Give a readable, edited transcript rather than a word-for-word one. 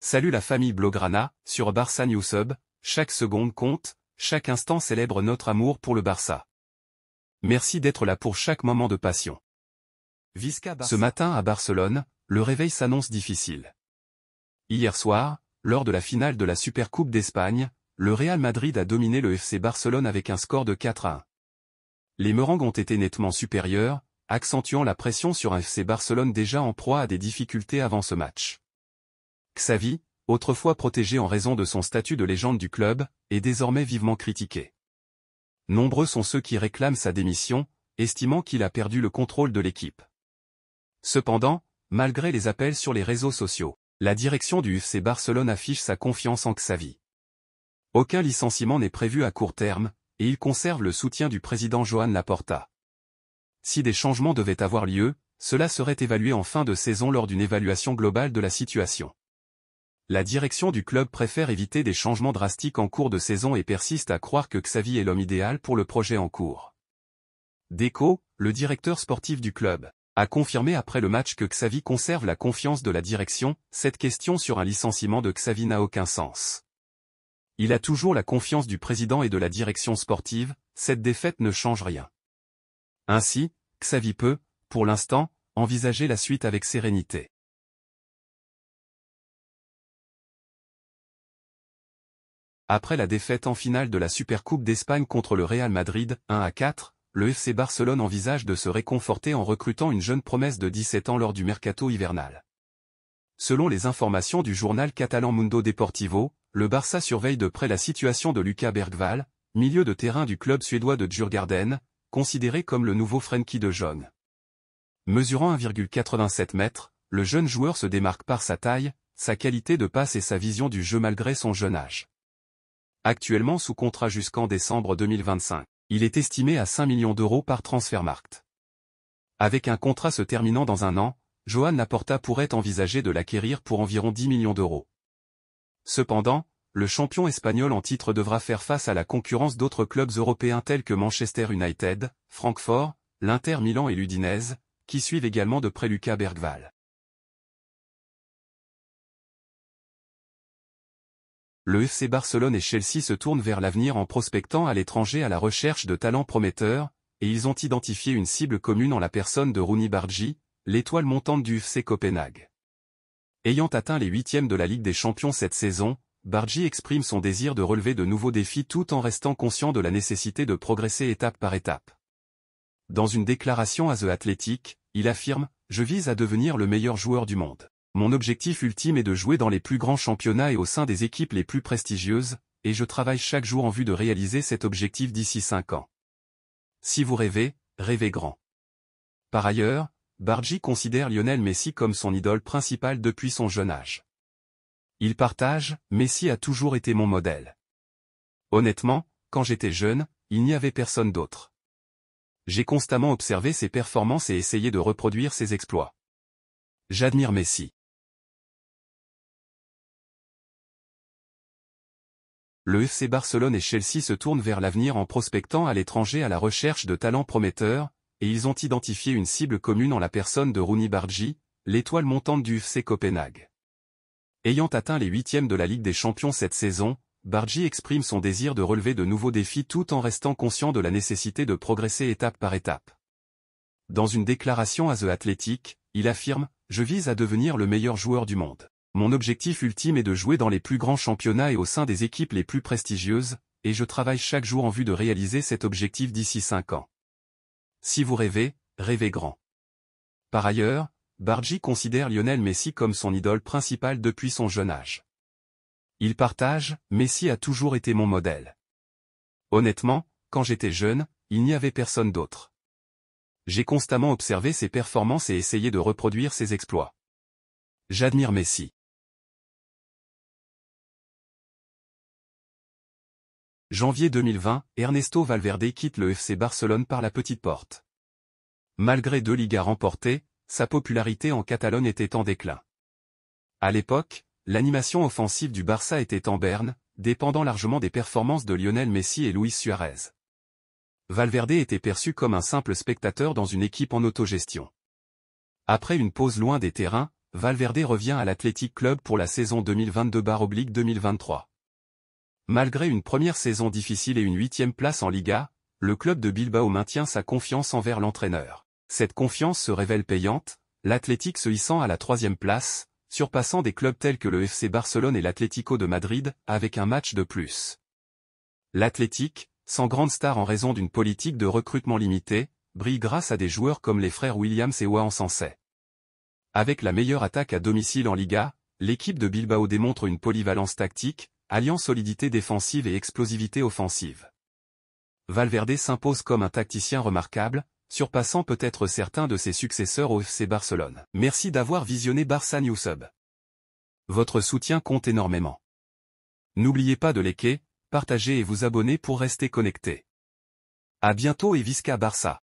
Salut la famille Blaugrana, sur Barça Newsub, chaque seconde compte, chaque instant célèbre notre amour pour le Barça. Merci d'être là pour chaque moment de passion. Ce matin à Barcelone, le réveil s'annonce difficile. Hier soir, lors de la finale de la Supercoupe d'Espagne, le Real Madrid a dominé le FC Barcelone avec un score de 4-1. Les Merengues ont été nettement supérieurs, accentuant la pression sur un FC Barcelone déjà en proie à des difficultés avant ce match. Xavi, autrefois protégé en raison de son statut de légende du club, est désormais vivement critiqué. Nombreux sont ceux qui réclament sa démission, estimant qu'il a perdu le contrôle de l'équipe. Cependant, malgré les appels sur les réseaux sociaux, la direction du FC Barcelone affiche sa confiance en Xavi. Aucun licenciement n'est prévu à court terme, et il conserve le soutien du président Joan Laporta. Si des changements devaient avoir lieu, cela serait évalué en fin de saison lors d'une évaluation globale de la situation. La direction du club préfère éviter des changements drastiques en cours de saison et persiste à croire que Xavi est l'homme idéal pour le projet en cours. Deco, le directeur sportif du club, a confirmé après le match que Xavi conserve la confiance de la direction. Cette question sur un licenciement de Xavi n'a aucun sens. Il a toujours la confiance du président et de la direction sportive, cette défaite ne change rien. Ainsi, Xavi peut, pour l'instant, envisager la suite avec sérénité. Après la défaite en finale de la Supercoupe d'Espagne contre le Real Madrid, 1-4, le FC Barcelone envisage de se réconforter en recrutant une jeune promesse de 17 ans lors du mercato hivernal. Selon les informations du journal catalan Mundo Deportivo, le Barça surveille de près la situation de Lucas Bergvall, milieu de terrain du club suédois de Djurgården, considéré comme le nouveau Frenkie de Jong. Mesurant 1,87 m, le jeune joueur se démarque par sa taille, sa qualité de passe et sa vision du jeu malgré son jeune âge. Actuellement sous contrat jusqu'en décembre 2025, il est estimé à 5 millions d'euros par Transfermarkt. Avec un contrat se terminant dans un an, Joan Laporta pourrait envisager de l'acquérir pour environ 10 millions d'euros. Cependant, le champion espagnol en titre devra faire face à la concurrence d'autres clubs européens tels que Manchester United, Francfort, l'Inter Milan et l'Udinese, qui suivent également de près Lucas Bergvall. Le FC Barcelone et Chelsea se tournent vers l'avenir en prospectant à l'étranger à la recherche de talents prometteurs, et ils ont identifié une cible commune en la personne de Rooney Bargi, l'étoile montante du FC Copenhague. Ayant atteint les huitièmes de la Ligue des Champions cette saison, Bargi exprime son désir de relever de nouveaux défis tout en restant conscient de la nécessité de progresser étape par étape. Dans une déclaration à The Athletic, il affirme « Je vise à devenir le meilleur joueur du monde. Mon objectif ultime est de jouer dans les plus grands championnats et au sein des équipes les plus prestigieuses, et je travaille chaque jour en vue de réaliser cet objectif d'ici 5 ans. Si vous rêvez, rêvez grand. » Par ailleurs, Bargi considère Lionel Messi comme son idole principale depuis son jeune âge. Il partage « Messi a toujours été mon modèle. Honnêtement, quand j'étais jeune, il n'y avait personne d'autre. J'ai constamment observé ses performances et essayé de reproduire ses exploits. J'admire Messi. » Le FC Barcelone et Chelsea se tournent vers l'avenir en prospectant à l'étranger à la recherche de talents prometteurs, et ils ont identifié une cible commune en la personne de Rooney Bargi, l'étoile montante du FC Copenhague. Ayant atteint les huitièmes de la Ligue des Champions cette saison, Bargi exprime son désir de relever de nouveaux défis tout en restant conscient de la nécessité de progresser étape par étape. Dans une déclaration à The Athletic, il affirme « Je vise à devenir le meilleur joueur du monde. Mon objectif ultime est de jouer dans les plus grands championnats et au sein des équipes les plus prestigieuses, et je travaille chaque jour en vue de réaliser cet objectif d'ici 5 ans. Si vous rêvez, rêvez grand. » Par ailleurs, Bargi considère Lionel Messi comme son idole principale depuis son jeune âge. Il partage « Messi a toujours été mon modèle. Honnêtement, quand j'étais jeune, il n'y avait personne d'autre. J'ai constamment observé ses performances et essayé de reproduire ses exploits. J'admire Messi. Janvier 2020, Ernesto Valverde quitte le FC Barcelone par la petite porte. Malgré 2 Ligas remportées, sa popularité en Catalogne était en déclin. À l'époque, l'animation offensive du Barça était en berne, dépendant largement des performances de Lionel Messi et Luis Suarez. Valverde était perçu comme un simple spectateur dans une équipe en autogestion. Après une pause loin des terrains, Valverde revient à l'Athletic Club pour la saison 2022/2023. Malgré une première saison difficile et une 8e place en Liga, le club de Bilbao maintient sa confiance envers l'entraîneur. Cette confiance se révèle payante, l'Athletic se hissant à la 3e place, surpassant des clubs tels que le FC Barcelone et l'Atlético de Madrid, avec un match de plus. L'Athletic, sans grande star en raison d'une politique de recrutement limitée, brille grâce à des joueurs comme les frères Williams et Juan Sancet. Avec la meilleure attaque à domicile en Liga, l'équipe de Bilbao démontre une polyvalence tactique, alliant solidité défensive et explosivité offensive. Valverde s'impose comme un tacticien remarquable, surpassant peut-être certains de ses successeurs au FC Barcelone. Merci d'avoir visionné Barça Newsub. Votre soutien compte énormément. N'oubliez pas de liker, partager et vous abonner pour rester connecté. À bientôt et Visca Barça.